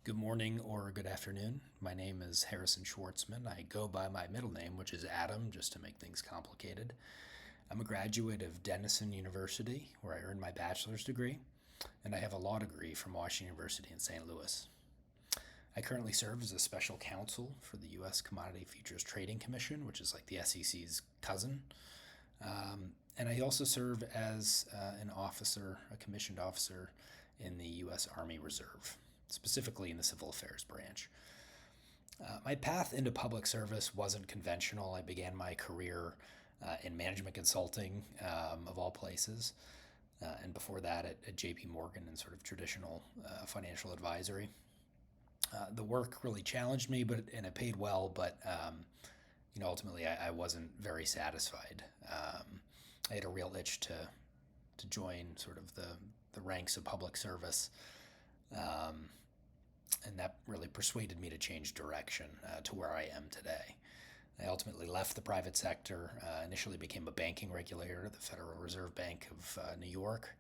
Good morning or good afternoon. My name is Harrison Schwartzman. I go by my middle name, which is Adam, just to make things complicated. I'm a graduate of Denison University, where I earned my bachelor's degree, and I have a law degree from Washington University in St. Louis. I currently serve as a special counsel for the U.S. Commodity Futures Trading Commission, which is like the SEC's cousin. And I also serve as an officer, a commissioned officer in the U.S. Army Reserve, specifically in the Civil Affairs Branch. My path into public service wasn't conventional. I began my career in management consulting, of all places, and before that at J.P. Morgan in sort of traditional financial advisory. The work really challenged me, and it paid well, but ultimately I wasn't very satisfied. I had a real itch to join sort of the ranks of public service. Um, and that really persuaded me to change direction to where I am today. I ultimately left the private sector, initially became a banking regulator at the Federal Reserve Bank of New York,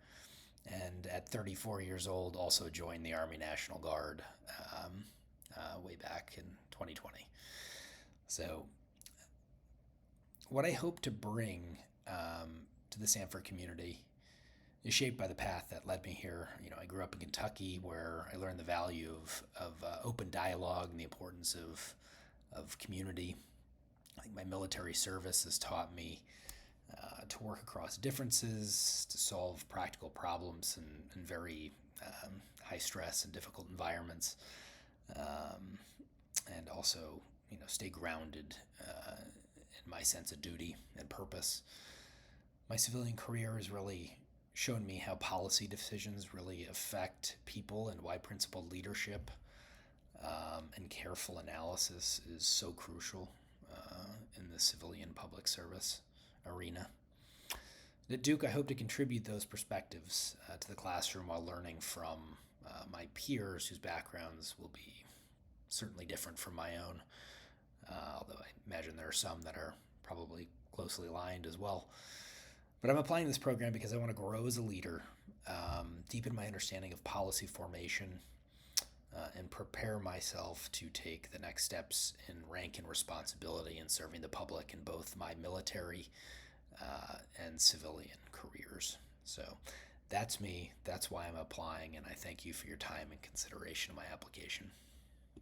and at 34 years old, also joined the Army National Guard way back in 2020. So, what I hope to bring to the Sanford community is shaped by the path that led me here. I grew up in Kentucky, where I learned the value of open dialogue and the importance of community. I think my military service has taught me to work across differences, to solve practical problems in very high stress and difficult environments, um, and also stay grounded in my sense of duty and purpose. My civilian career has really shown me how policy decisions really affect people and why principled leadership and careful analysis is so crucial in the civilian public service arena. At Duke, I hope to contribute those perspectives to the classroom while learning from my peers whose backgrounds will be certainly different from my own, although I imagine there are some that are probably closely aligned as well. But I'm applying this program because I want to grow as a leader, deepen my understanding of policy formation, and prepare myself to take the next steps in rank and responsibility in serving the public in both my military and civilian careers. So that's me. That's why I'm applying, and I thank you for your time and consideration of my application.